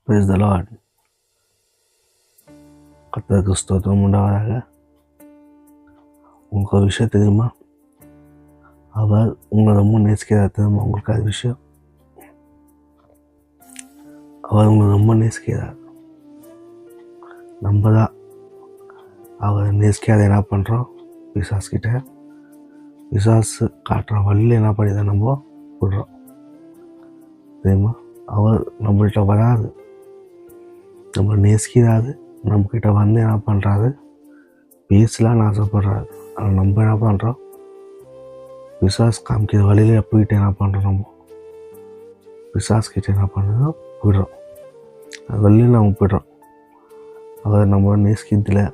Praise the Lord. கர்த்தருக்கு ஸ்தோத்திரம் உண்டாவதாக. உங்களுக்கு ஒரு விஷயம் தெரியுமா? அவர் உங்களை ரொம்ப நேசிக்கிறார் தெரியுமா? உங்களுக்கு அது விஷயம். அவர் உங்களை ரொம்ப நேசிக்கிறார். நம்ம தான் அவர் நேசிக்காத என்ன பண்ணுறோம்? பிசாஸ்கிட்ட பிசாசு காட்டுற வழியில் என்ன பண்ணி தான் நம்ம விடுறோம் தெரியுமா? அவர் நம்மள்கிட்ட வராது, நம்மளை நேசிக்கிறாரு. நம்மக்கிட்ட வந்து என்ன பண்ணுறாரு? பேசலான்னு ஆசைப்படுறாரு. ஆனால் நம்ம என்ன பண்ணுறோம்? பிசாஸ் காமிக்கிற வழியில் போயிட்டு என்ன பண்ணுறோம்? நம்ம பிசாஸ்கிட்ட என்ன பண்ணுறோம்? போயிடுறோம். அது வழியில் நம்ம போய்ட்றோம். அவர் நம்மளை நேசிக்கிறதில்ல.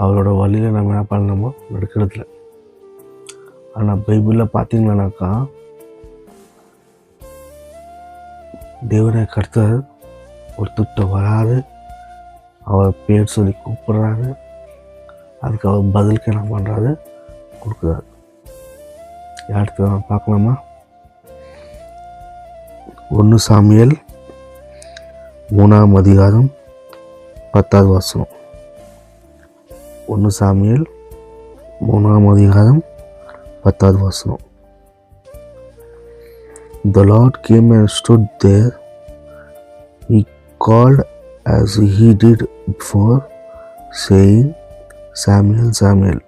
அவரோட வழியில் நம்ம என்ன பண்ணணுமோ நடக்கிறதில்ல. ஆனால் பைபிளில் பார்த்தீங்கன்னாக்கா தேவனை கர்த்தர் ஒருத்தர்கிட்ட வராது, அவர் பேர் சொல்லி கூப்பிட்றாரு. அதுக்கு அவர் பதிலுக்கு என்ன பண்ணுறாரு? கொடுக்குறாரு. யாருக்கு பார்க்கலாமா? 1 சாமுவேல் 3ஆம் அதிகாரம் 10வது வசனம். 1 சாமுவேல் 3ஆம் அதிகாரம் 10வது வசனம். The Lord came and stood there. He called as he did before, saying, Samuel, Samuel.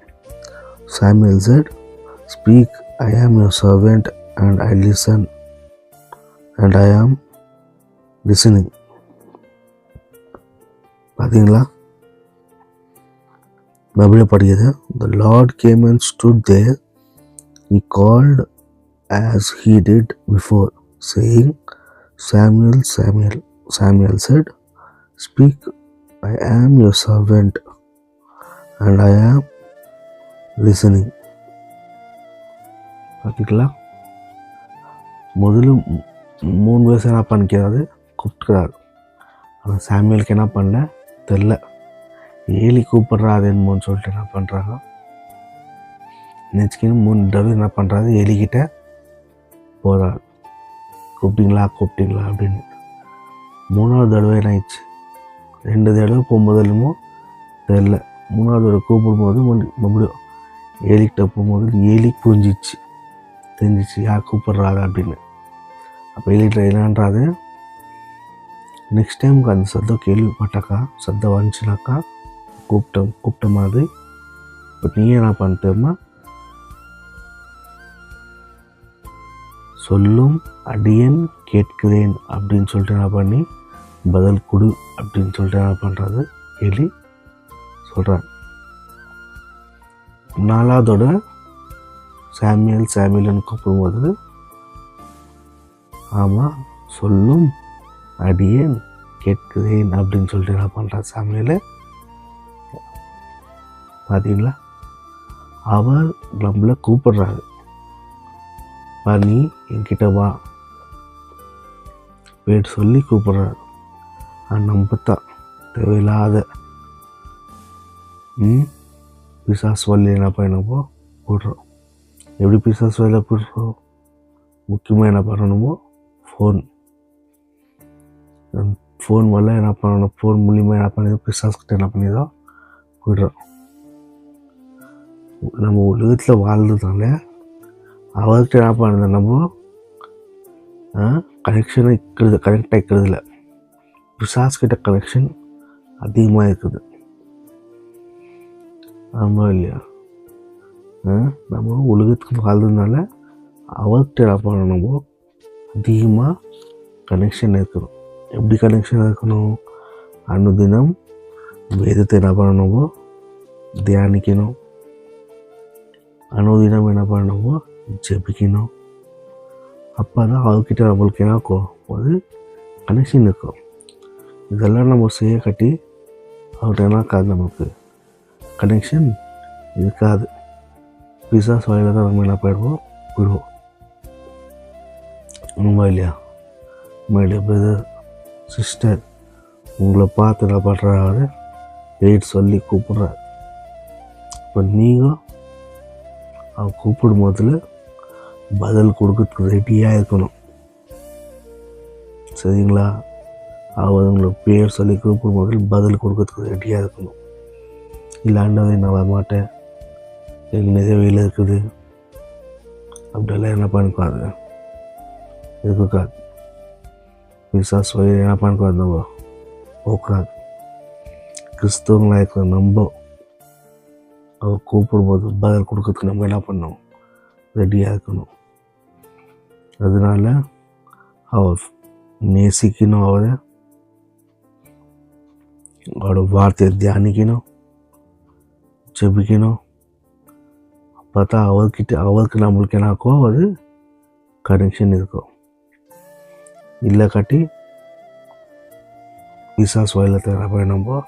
Samuel said, Speak, I am your servant, and I listen, and I am listening. பார்த்தீங்களா? பைபிளில் படிக்கிறது. The Lord came and stood there. He called as he did before, saying, Samuel, Samuel. Samuel said, Speak, I am your servant, and I am listening. பார்த்தீங்களா? முதல்ல 3 வயசு என்ன பண்ணிக்கிறாரு? கூப்பிட்டுக்கிறாரு. ஆனால் சாமுவேலுக்கு என்ன பண்ணல தெரில. ஏலி கூப்பிட்றாரு என்னமோன்னு சொல்லிட்டு என்ன பண்ணுறாங்க? நினச்சிக்கின்னு 3 தடவை என்ன பண்ணுறாரு? ஏலிக்கிட்ட போகிறார். கூப்பிட்டீங்களா அப்படின்னு. 3வது தடவை என்ன ஆயிடுச்சு? 2 தடவை போகும்போது என்னமோ தெரில. 3வது தடவை கூப்பிடும்போது மறுபடியும் ஏலிக்கிட்ட போகும்போது ஏலி தெரிஞ்சிச்சு யார் கூப்பிட்றாரு அப்படின்னு. அப்போ ஏலிக்கிட்ட என்னன்றாரு? நெக்ஸ்ட் டைமுக்கு அந்த சத்தம் கேள்விப்பட்டாக்கா, சத்தம் வந்துச்சுனாக்கா கூப்பிட்ட மாதிரி இப்போ நீ என்ன பண்ணிட்டோமா? சொல்லும் அடியேன் கேட்கிறேன் அப்படின்னு சொல்லிட்டு என்ன பண்ணி பதில் கொடு அப்படின்னு சொல்லிட்டு என்ன பண்ணுறது? ஏலி சொல்கிறார். 4வதோட சாமுவேல்னு கூப்பிடும்போது ஆமாம் சொல்லும் அடியேன் கேட்கிறேன் அப்படின்னு சொல்லிட்டு என்ன பண்ணுறார் சாமுவேல்? பார்த்தீங்களா? அவர் நம்மளை கூப்பிடுறாரு. நீ என்கிட்ட வா, பேர் சொல்லி கூப்பிடுறாரு. நம்ம தான் தேவையில்லாத பிசாஸ் வழி என்ன பண்ணணுமோ போடுறோம். எப்படி பிசாஸ் வழியில் போடுறோம்? முக்கியமாக என்ன பண்ணணுமோ ஃபோன் வழியில் என்ன பண்ணணும்? ஃபோன் மூலியமாக என்ன பண்ணிடுறோம்? பிசாஸ்கிட்ட என்ன பண்ணிடுறோம்? போயிடுறோம். நம்ம உலகத்தில் வாழ்ந்ததுனால அவர்கிட்ட என்ன பண்ணுறது? நம்ம கனெக்ட் ஆகிக்கிறதுல பிசாஸ்கிட்ட கனெக்ஷன் அதிகமாக இருக்குது. ஆமாம் இல்லையா? நம்ம உலகத்துக்கு வாழ்ந்ததுனால அவர்கிட்ட என்ன பண்ணணும்? நம்ம அதிகமாக கனெக்ஷன் இருக்கணும். எப்படி கனெக்ஷன் இருக்கணும்? அனுதினம் வேதத்தை என்ன பண்ணணுமோ தியானிக்கணும். அனுதினம் என்ன பண்ணணுமோ ஜெபிக்கணும். அப்போ தான் அவர்கிட்ட நம்மளுக்கு என்ன இருக்கும்? ஒரு கனெக்ஷன் இருக்கும். இதெல்லாம் நம்ம செய்ய கட்டி அவர்கிட்ட என்ன இருக்காது? நமக்கு கனெக்ஷன் இருக்காது. பிசாஸ் வழியில் தான் நம்ம என்ன போயிடுவோம். உண்மை இல்லையா? மைடிய பிரதர் சிஸ்டர், உங்களை பார்த்து என்ன பண்ணுறாரு? பேர் சொல்லி கூப்பிட்றாரு. இப்போ நீங்கள் அவர் கூப்பிடும் போதில் பதில் கொடுக்கறதுக்கு ரெடியாக இருக்கணும். சரிங்களா? அவர் உங்களுக்கு பேர் சொல்லி கூப்பிடும்போது பதில் கொடுக்கறதுக்கு ரெடியாக இருக்கணும். இல்லாண்டவே நான் வரமாட்டேன், எனக்கு நிறைய வேலை இருக்குது அப்படியெல்லாம் என்ன பண்ணிக்காது, இருக்கக்கூடாது. பிசாசு வழியில் என்ன பண்ணிக்கூடாது, நம்ம போகக்கூடாது. கிறிஸ்தவங்களாக இருக்கிற நம்ம அவர் கூப்பிடும்போது பதில் கொடுக்கறதுக்கு நம்ம என்ன பண்ணணும், ரெடியாக இருக்கணும். அதனால அவர் நேசிக்கணும், அவரோட வார்த்தையை தியானிக்கணும், ஜெபிக்கணும். அப்போ தான் அவருக்கு நம்மளுக்கு என்ன ஆகும், அது கனெக்ஷன் இருக்கும். இல்லை காட்டி பிசாசு வயலத்தை நம்ம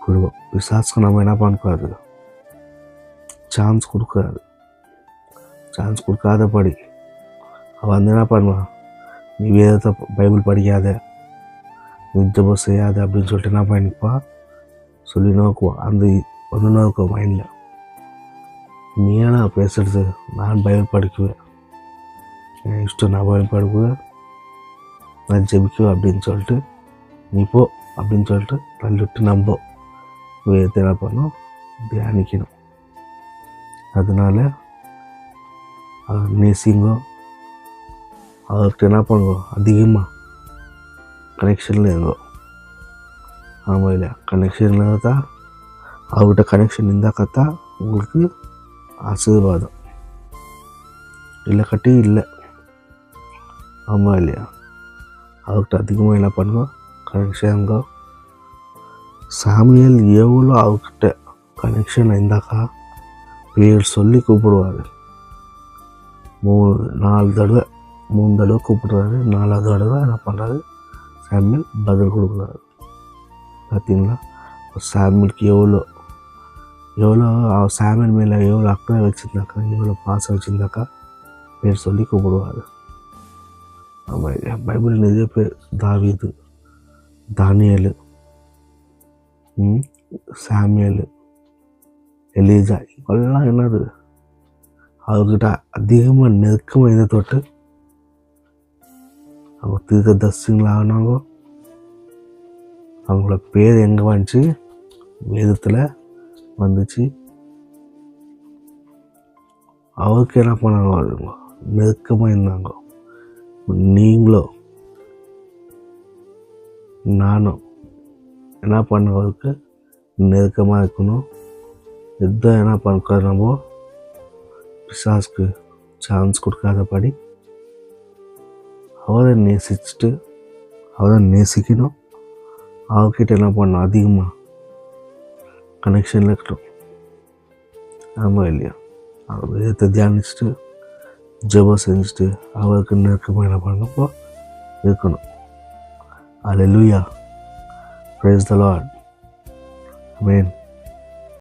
விடுவோம். பிசாசுக்கு நம்ம என்ன பண்ணக்கூடாது, சான்ஸ் கொடுக்காது. சான்ஸ் கொடுக்காதபடி அவன் வந்து என்ன பண்ணுவான், நீ வேதத்தை பைபிள் படிக்காத, நீ ஜெபம் செய்யாத அப்படின்னு சொல்லிட்டு என்ன பண்ணிப்பா சொல்லி நோக்குவான். அந்த ஒன்று நோக்கும் மைண்டில், நீ ஏன்னா பேசுறது, நான் பைபிள் படிக்குவேன், என் இஷ்டம், நான் பைபிள் படிக்குவேன், நான் ஜெபிக்குவேன் அப்படின்னு சொல்லிட்டு நீ போ அப்படின்னு சொல்லிட்டு தள்ளிவிட்டு நம்ம வேதத்தை என்ன பண்ணணும், தியானிக்கணும். அதனால அவர் நேசிங்கோ, அவர்கிட்ட என்ன பண்ணுவோம், அதிகமாக கனெக்ஷனில் இருங்கோ. ஆமாம் இல்லையா? கனெக்ஷனில் இருந்தால், அவர்கிட்ட கனெக்ஷன் இருந்தாக்கத்தா உங்களுக்கு ஆசீர்வாதம், இல்லை கட்டி இல்லை. ஆமாம் இல்லையா? அவர்கிட்ட அதிகமாக என்ன பண்ணுங்க, கனெக்ஷன் இருங்கோ. சாமுவேல் எவ்வளோ அவர்கிட்ட கனெக்ஷன் இருந்தாக்கா பேர் சொல்லி கூப்பிடுவார். 3-4 தடவை கூப்பிடுறாரு. 4வது தடவை என்ன பண்ணுறாரு, சாமுவேல் பதில் கொடுக்குறாரு. பார்த்தீங்களா? சாமுவேலுக்கு எவ்வளோ சாமுவேல் மேலே எவ்வளோ அக்கறை வச்சுருந்தாக்கா, எவ்வளோ பாசம் வச்சுருந்தாக்கா பேர் சொல்லி கூப்பிடுவார். ஆமாம், பைபிள் நிறைய பேர், தாவீது, தானியேல், சாமுவேல், எலிஜா, இவெல்லாம் என்னது அவர்கிட்ட அதிகமாக நெருக்கமாக இதை தொட்டு அவங்க தீர்க்கதரிசிங்களா ஆனாங்க. அவங்களோட பேர் எங்கே வந்துச்சு, வேதத்தில் வந்துச்சு. அவருக்கு என்ன பண்ணாங்க, நெருக்கமாக இருந்தாங்க. நீங்களும் நானும் என்ன பண்ண, அவருக்கு நெருக்கமாக இருக்கணும். இதுதான் என்ன பண்ணக்கூடாது, நம்ம பிசாசுக்கு சான்ஸ் கொடுக்காதபடி அவரை நேசிச்சுட்டு அவரை நேசிக்கணும். அவர்கிட்ட என்ன பண்ணணும், அதிகமாக கனெக்ஷனில் இருக்கணும். ஆமாம் இல்லையா? அவர் விதத்தை தியானிச்சுட்டு ஜெபம் செஞ்சுட்டு அவருக்கு நெருக்கமாக என்ன பண்ணப்போ இருக்கணும். அல்லேலூயா, praise the Lord, amen.